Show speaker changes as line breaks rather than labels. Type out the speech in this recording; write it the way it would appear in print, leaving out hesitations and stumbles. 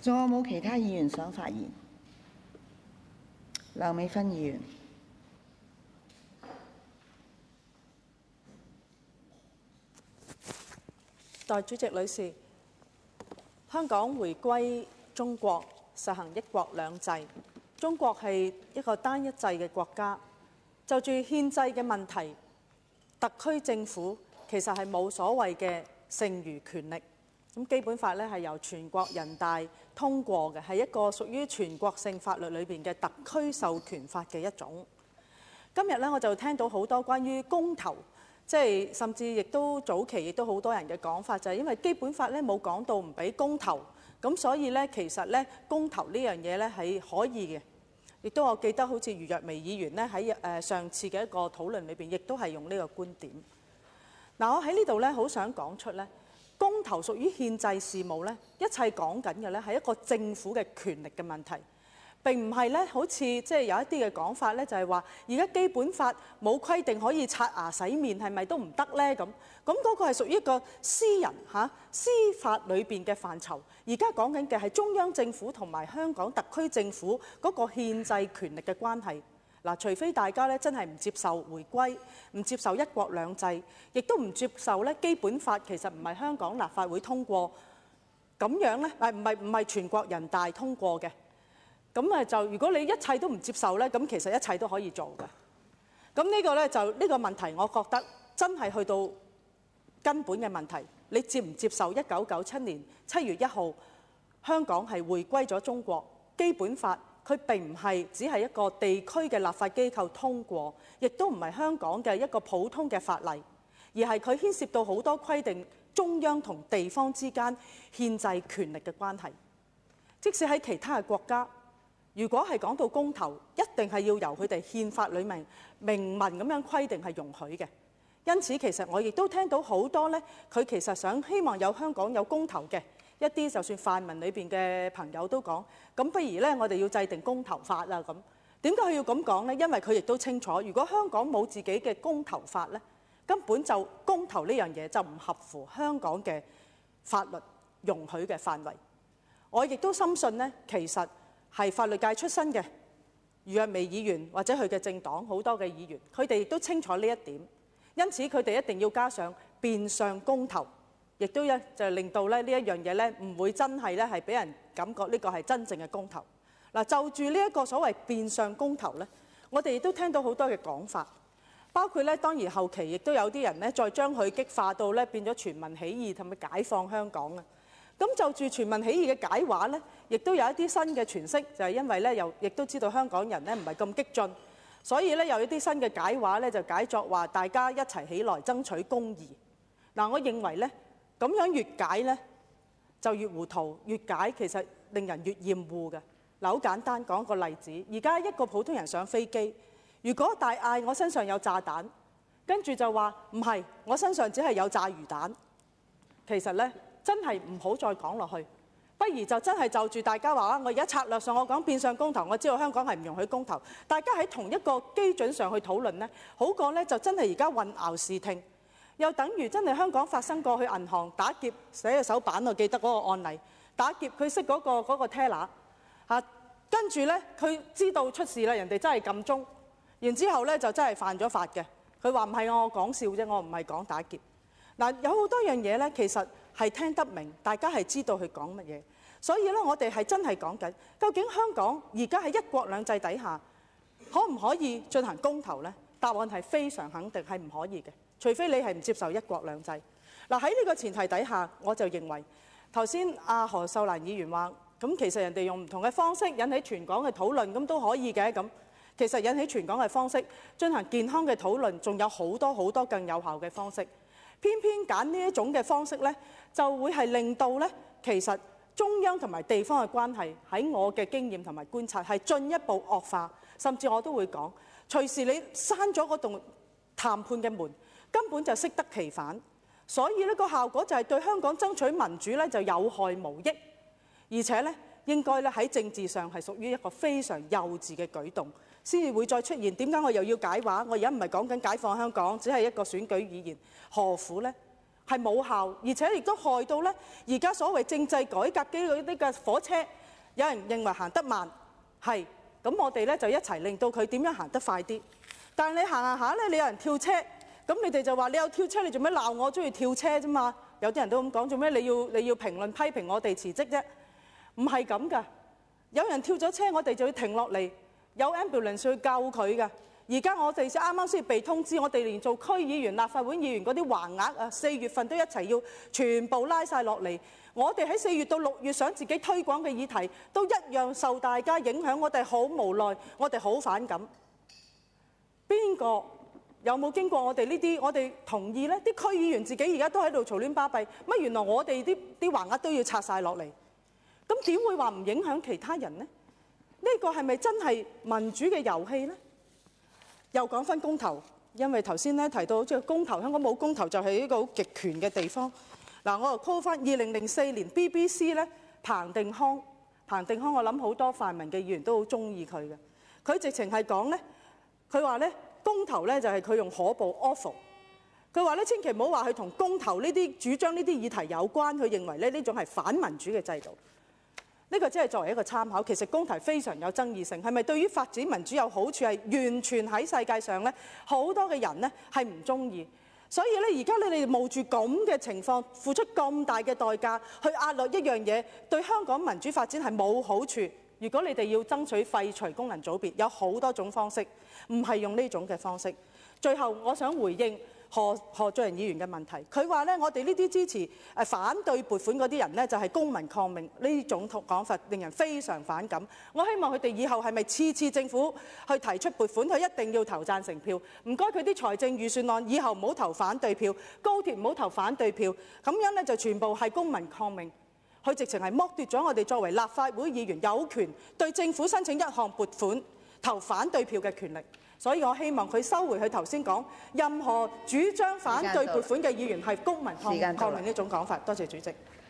仲有冇其他議員想發言？梁美芬議員。
代理主席女士，香港回歸中國，實行一國兩制。中國係一個單一制嘅國家，就住憲制嘅問題，特區政府其實係冇所謂嘅剩餘權力。咁基本法咧係由全國人大通過嘅，係一個屬於全國性法律裏邊嘅特區授權法嘅一種。今日咧我就聽到好多關於公投，即係甚至亦都早期亦都好多人嘅講法，就係因為基本法咧冇講到唔俾公投，咁所以咧其實咧公投呢樣嘢咧係可以嘅。亦都我記得好似余若薇議員咧喺上次嘅一個討論裏邊，亦都係用呢個觀點。嗱，我喺呢度咧好想講出咧，公投屬於憲制事務咧，一切講緊嘅咧係一個政府嘅權力嘅問題，並唔係咧好似即係有一啲嘅講法咧，就係話而家基本法冇規定可以刷牙洗面，係咪都唔得咧？咁嗰個係屬於一個私人司法裏邊嘅範疇。而家講緊嘅係中央政府同埋香港特區政府嗰個憲制權力嘅關係。嗱，除非大家咧真係唔接受回歸，唔接受一國兩制，亦都唔接受咧基本法其實唔係香港立法會通過，咁樣咧唔係全國人大通過嘅。咁就如果你一切都唔接受咧，咁其實一切都可以做嘅。咁呢個咧就呢個問題，我覺得真係去到根本嘅問題。你接唔接受1997年7月1號香港係回歸咗中國？基本法佢並唔係只係一個地區嘅立法機構通過，亦都唔係香港嘅一個普通嘅法例，而係佢牽涉到好多規定中央同地方之間憲制權力嘅關係。即使喺其他嘅國家，如果係講到公投，一定係要由佢哋憲法裏面明文咁樣規定係容許嘅。因此其實我亦都聽到好多咧，佢其實希望有香港有公投嘅一啲，就算泛民裏邊嘅朋友都講，咁不如咧我哋要制定公投法啦咁。點解佢要咁講咧？因為佢亦都清楚，如果香港冇自己嘅公投法咧，根本就公投呢樣嘢就唔合乎香港嘅法律容許嘅範圍。我亦都深信咧，其實係法律界出身嘅余若薇議員或者佢嘅政黨好多嘅議員，佢哋亦都清楚呢一點。因此佢哋一定要加上變相公投，亦都就令到咧呢一樣嘢咧唔會真係咧係俾人感覺呢個係真正嘅公投。嗱，就住呢一個所謂變相公投咧，我哋亦都聽到好多嘅講法，包括咧當然後期亦都有啲人咧再將佢激化到咧變咗全民起義同埋解放香港啊。咁就住全民起義嘅解話咧，亦都有一啲新嘅詮釋，就係因為咧又亦都知道香港人咧唔係咁激進。所以咧有一啲新嘅解話咧，就解作話大家一齊起來爭取公義。嗱，我認為咧咁樣越解咧就越糊塗，越解其實令人越厭惡嘅。嗱，好簡單講個例子，而家一個普通人上飛機，如果大嗌我身上有炸彈，跟住就話唔係，我身上只係有炸魚蛋，其實咧真係唔好再講落去。不如就真係就住大家話我而家策略上我講變相公投，我知道香港係唔容許公投，大家喺同一個基準上去討論呢，好過呢就真係而家混淆視聽，又等於真係香港發生過去銀行打劫寫嘅手板，我記得嗰個案例，打劫佢識嗰個 teller 跟住呢，佢知道出事啦，人哋真係撳鐘，然之後呢就真係犯咗法嘅，佢話唔係我講笑啫，我唔係講打劫。嗱，有好多樣嘢呢，其實係聽得明，大家係知道佢講乜嘢。所以咧，我哋係真係講緊，究竟香港而家喺一國兩制底下，可唔可以進行公投呢？答案係非常肯定係唔可以嘅，除非你係唔接受一國兩制。嗱，喺呢個前提底下，我就認為頭先何秀蘭議員話，咁其實人哋用唔同嘅方式引起全港嘅討論，咁都可以嘅。咁其實引起全港嘅方式進行健康嘅討論，仲有好多好多更有效嘅方式。偏偏揀呢一種嘅方式呢，就會係令到呢，其實中央同埋地方嘅關係喺我嘅經驗同埋觀察係進一步惡化，甚至我都會講，隨時你閂咗嗰棟談判嘅門，根本就適得其反。所以呢個效果就係對香港爭取民主呢就有害無益，而且呢應該咧喺政治上係屬於一個非常幼稚嘅舉動，先至會再出現。點解我又要解話？我而家唔係講緊解放香港，只係一個選舉語言，何苦呢？係冇效，而且亦都害到咧而家所謂政制改革嗰啲嘅火車，有人認為行得慢，係咁我哋咧就一齊令到佢點樣行得快啲。但係你行下咧，你有人跳車，咁你哋就話你有跳車，你做咩鬧我中意跳車啫嘛？有啲人都咁講，做咩你要評論批評我哋辭職啫？唔係咁㗎，有人跳咗車，我哋就要停落嚟，有 ambulance 去救佢㗎。而家我哋啱啱先被通知，我哋連做區議員、立法會議員嗰啲橫額啊，4月份都一齊要全部拉晒落嚟。我哋喺4月到6月想自己推廣嘅議題，都一樣受大家影響。我哋好無奈，我哋好反感。邊個有冇經過我哋呢啲？我哋同意呢啲區議員自己而家都喺度嘈亂巴閉。乜原來我哋啲橫額都要拆晒落嚟？咁點會話唔影響其他人呢？呢個係咪真係民主嘅遊戲呢？又講返公投，因為頭先咧提到好似公投，香港冇公投就係一個好極權嘅地方。嗱，我又 call 返2004年 BBC 咧，彭定康，我諗好多泛民嘅議員都好中意佢嘅。佢直情係講咧，佢話咧公投咧就係佢用可怖 awful。佢話咧千祈唔好話佢同公投呢啲主張呢啲議題有關，佢認為咧呢種係反民主嘅制度。呢個只係作為一個參考，其實公投非常有爭議性，係咪對於發展民主有好處？係完全喺世界上咧，好多嘅人咧係唔中意。所以咧，而家你哋冒住咁嘅情況，付出咁大嘅代價去壓落一樣嘢，對香港民主發展係冇好處。如果你哋要爭取廢除功能組別，有好多種方式，唔係用呢種嘅方式。最後，我想回應何俊仁議員嘅問題，佢話咧，我哋呢啲支持反對撥款嗰啲人咧，就係公民抗命，呢種講法令人非常反感。我希望佢哋以後係咪次政府去提出撥款，佢一定要投贊成票。唔該，佢啲財政預算案以後唔好投反對票，高鐵唔好投反對票，咁樣咧就全部係公民抗命。佢直情係剝奪咗我哋作為立法會議員有權對政府申請一項撥款投反對票嘅權力。所以我希望佢收回佢頭先講任何主張反對撥款嘅議員係公民抗命呢種講法。多謝主席。